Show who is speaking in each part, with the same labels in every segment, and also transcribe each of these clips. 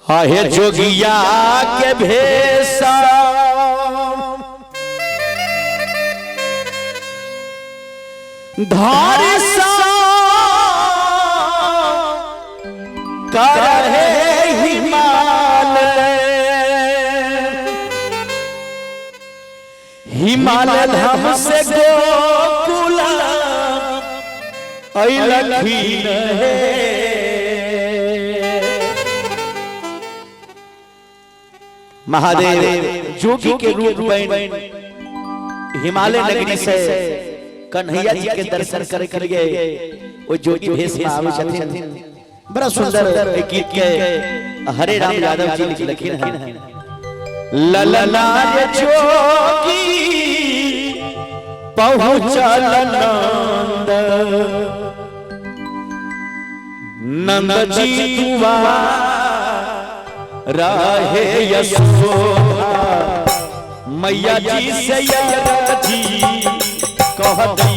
Speaker 1: आहे जोगिया के भेसा धारी सा कर हिमालय धाम से गोकुल लखीन है। महादेव जोगी के रूप में हिमालय नगरी से कन्हैया जी के दर्शन कर गए। वो जोगी भेष में आवे छथिन। बड़ा सुंदर एक गीत के हरे राम यादव जी लिखिन है। ललना जोगी पहुँचल नंद नंद जी दुआ रहे यशोदा मैया जी से जी कह दी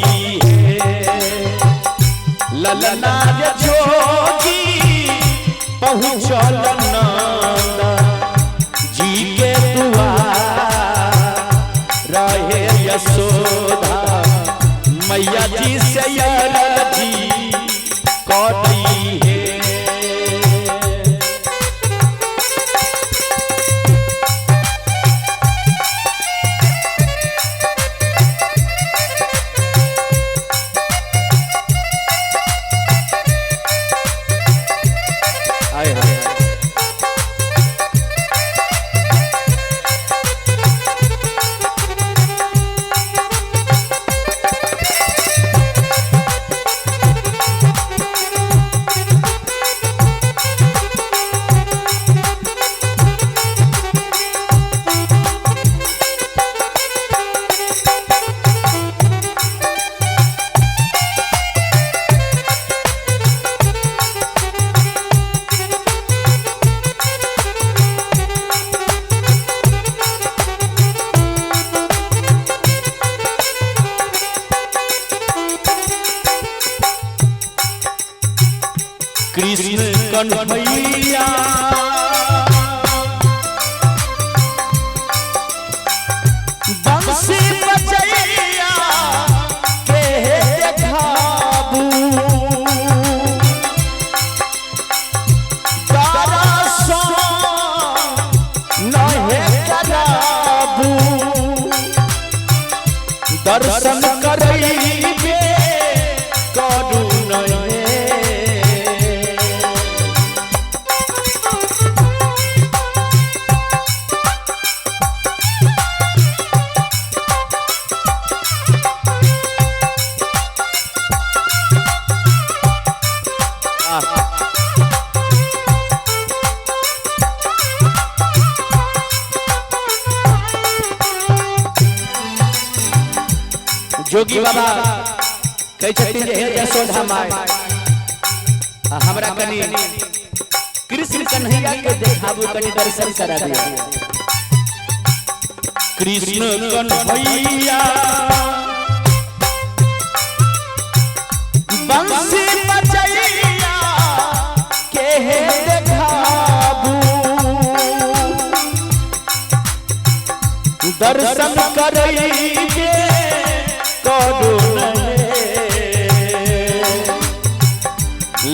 Speaker 1: ललना जोगी पहुँचल नंद जी के दुआ रहे यशोदा मैया जी से जी कह दी है। कृष्ण कन्हैया बंसी बजैया के देखाबू तारा सो नहे कराबू दर्शन करैबे करू नहीं। जोगी बाबा कह छथिन जे हे यशोदा माय हमरा कनी कृष्ण कन्हैया के देखाबू कनी दर्शन करा दिया। कृष्ण कन्हैया बंसी बजैया के देखाबू दर्शन करैबे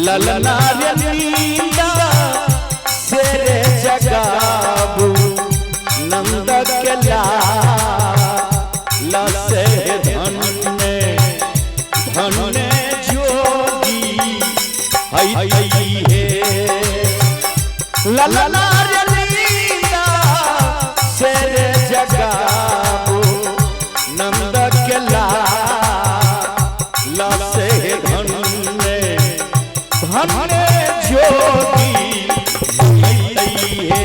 Speaker 1: ललना नींदा से जगाबू नंद के लाल से धन जोगी है ललना नींदा से जगाबू नंद के लाल से धन जोगी है।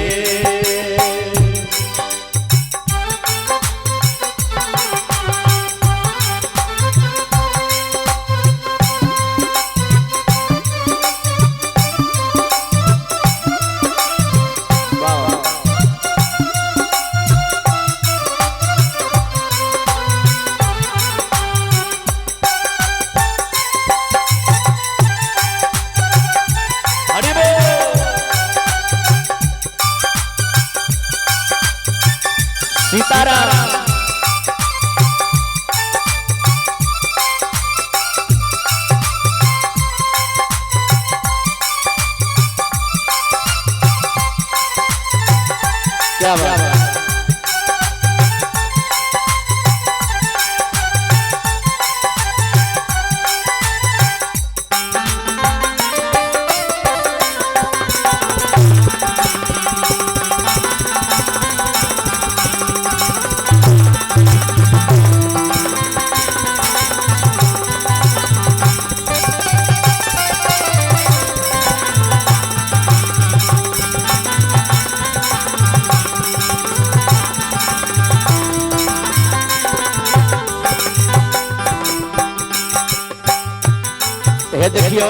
Speaker 1: सीताराम। क्या बात है। देखियो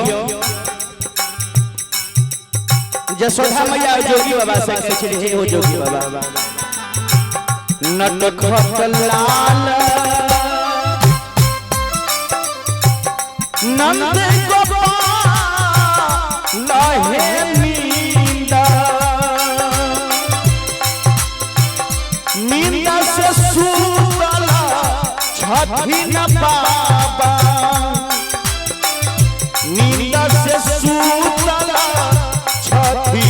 Speaker 1: जसोधा मैया जोगी बाबा से पूछ रही हो जोगी बाबा नटखट लाल नंद गोपाल लहे नींदा नींदा से सूतला छठी न बाबा नींदा से सूतला छठी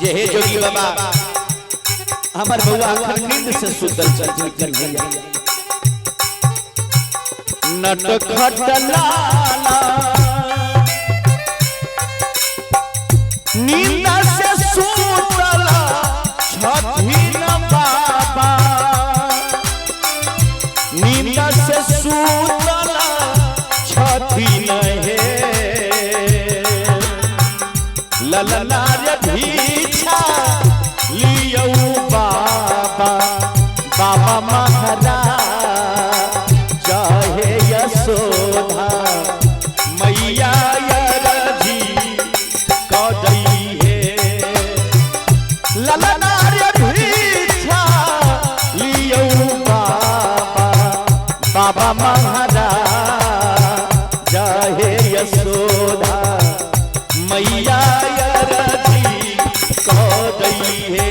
Speaker 1: जे हे जोगी बाबा हमार बउआ नींद से सुतल चल गया नटखट लाला नींद से सुतला छठी न बाबा नींद से सुतला छठी न हे ललना रे भीछा लियो बाबा बाबा महाराज चाहे यशोदा मैया यरजी कदई है ललना रे भीछा लियो बाबा बाबा महाराज चाहे यशोदा मैया यरजी कदई है।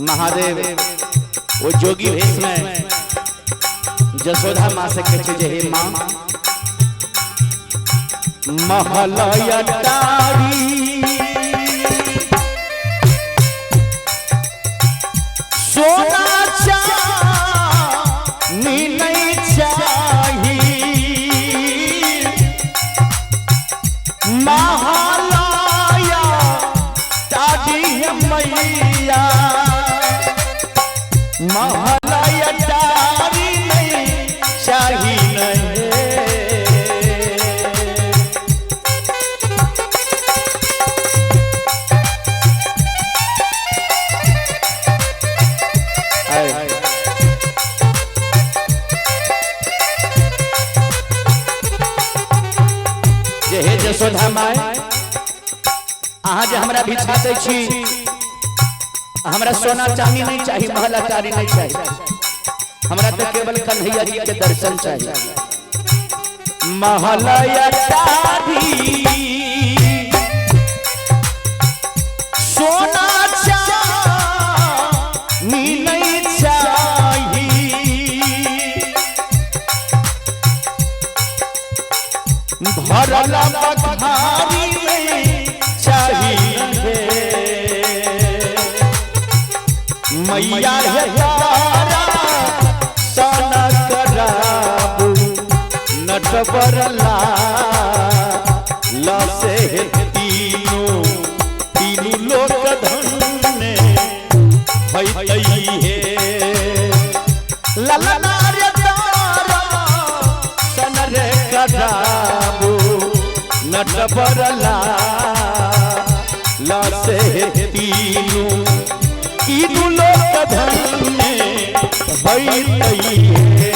Speaker 1: महादेव वो जोगी भेष में जसोधा माँ से कहे जे हे माँ महलया डारी सोना चांदी नहीं चाहिए महलया डारी मैया महलया डारी नहीं चाहिए जे हे जसोधा माय अहाँ जे हमरा भिक्षा दै छी हमरा सोना चांदी नहीं चाहिए महला टारी नहीं चाहिए हमरा तो केवल कन्हैया जी के दर्शन चाहिए महलया टारी भरला बखारी में चाहिए मैया है तारा सना कराबू नटवरला लसे तीनों लोक धन्य भई है ललना रे तारा सन रे कराबू नटवरला लसे तीनों लोक धन्य भई है।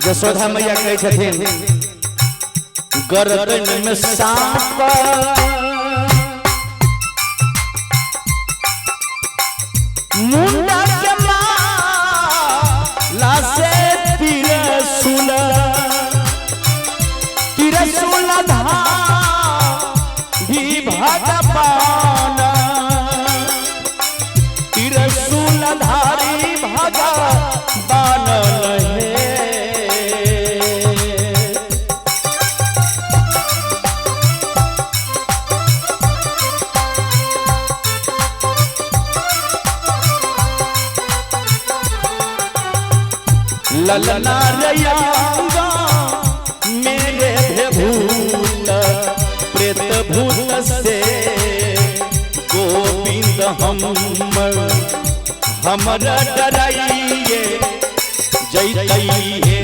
Speaker 1: यशोदा मैया कहे छथिन गर्दन में सांप मुंडा के माला से तिरसुल धा भी भगवान तिरसुल धारी भगवान ललना रयांगा मेरे भूत प्रेत भूत से गोविंद हमरा डराइए जैतइए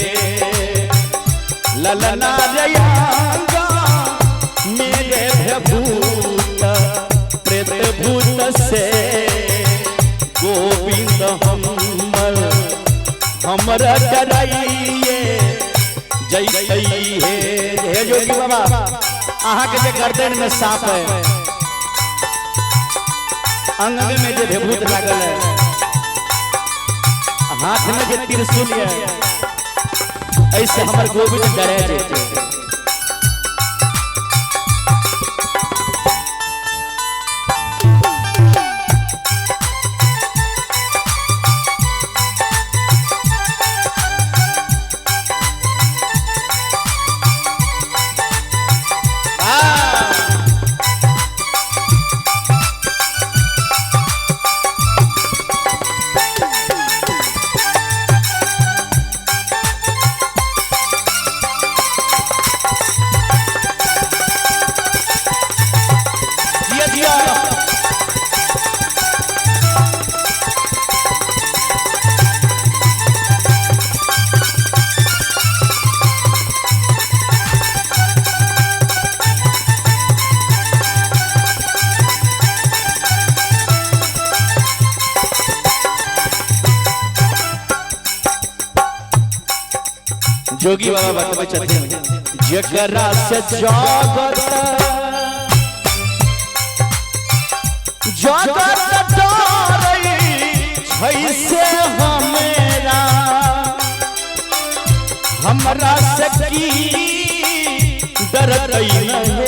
Speaker 1: ललना रयांगा मेरे भूत प्रेत भूत से गोविंद हमरा डराइए जैतइए। हे जोगी बाबा अहाँ के जे गर्दन में सांप है अंग में जे विभूत लागल है हाथ में जे त्रिशूल है ऐसे हमर गोविंद डरे जे जोगी बाबा बतबै छथिन जकरा से जगत डरै छै से हमरा से की डरतै नहीं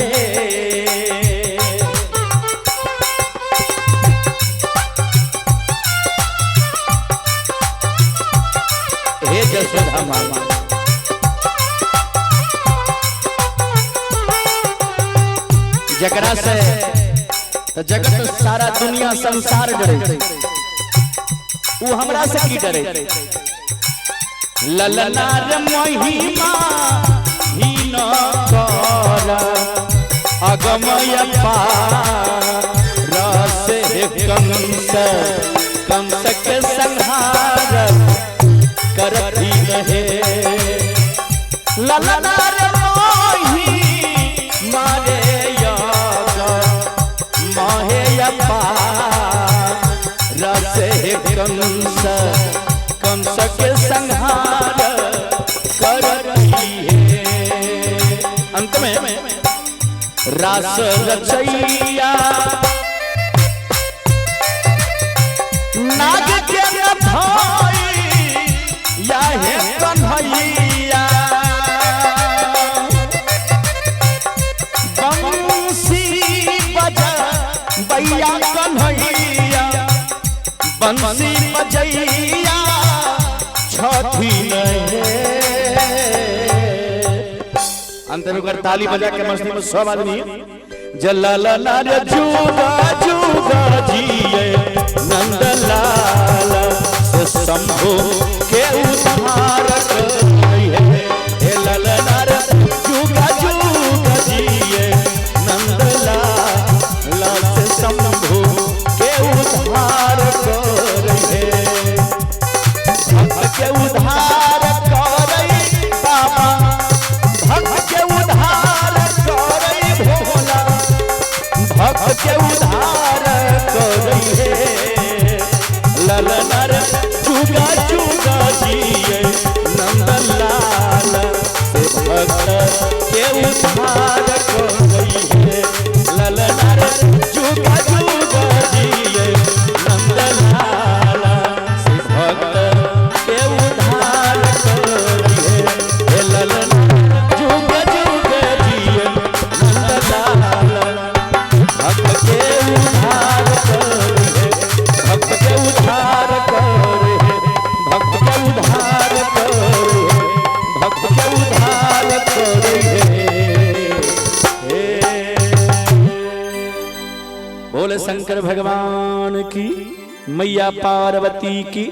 Speaker 1: हे यशोदा मामा जकरा से तो जगत सारा दुनिया संसार डरे, वो हमरा से की डरे। ललनार महिमा ही न कर अगमय पार से कंस कंस के संहार करती रहे। ललनार मोही मारे माहे पार से कंस कंस के संहार करती है। अंत में रास रचैया नाग के भाई या है कन्हैया बंसी बजा बैया कन्हैया बंसी बजैया छठी अंतर कर ताली बजा के मस्ती में सब आदमी जलाल जुगा जुगा जिए नंदलाल से शंभु के उद्धारक है। ललनार जुगा जुगा जिए नंदलाल से शंभु के उद्धारक है। भक्त के उद्धार करे बाबा, भक्त के उद्धार करे भोला, भक्त के उद्धार करे। ललनार जुगा जुगा जिए नंदलाल से भक्त के उद्धार करे। ललनार जुगा जुगा जिए नंदलाल से भक्त के उद्धार करे। ललनार जुगा जुगा जिए नंदलाल भक्त के उद्धार करे, भक्त के उद्धार करे, भक्त के उद्धार करे, भक्त के उद्धार करे। बोले शंकर भगवान की, मैया पार्वती की।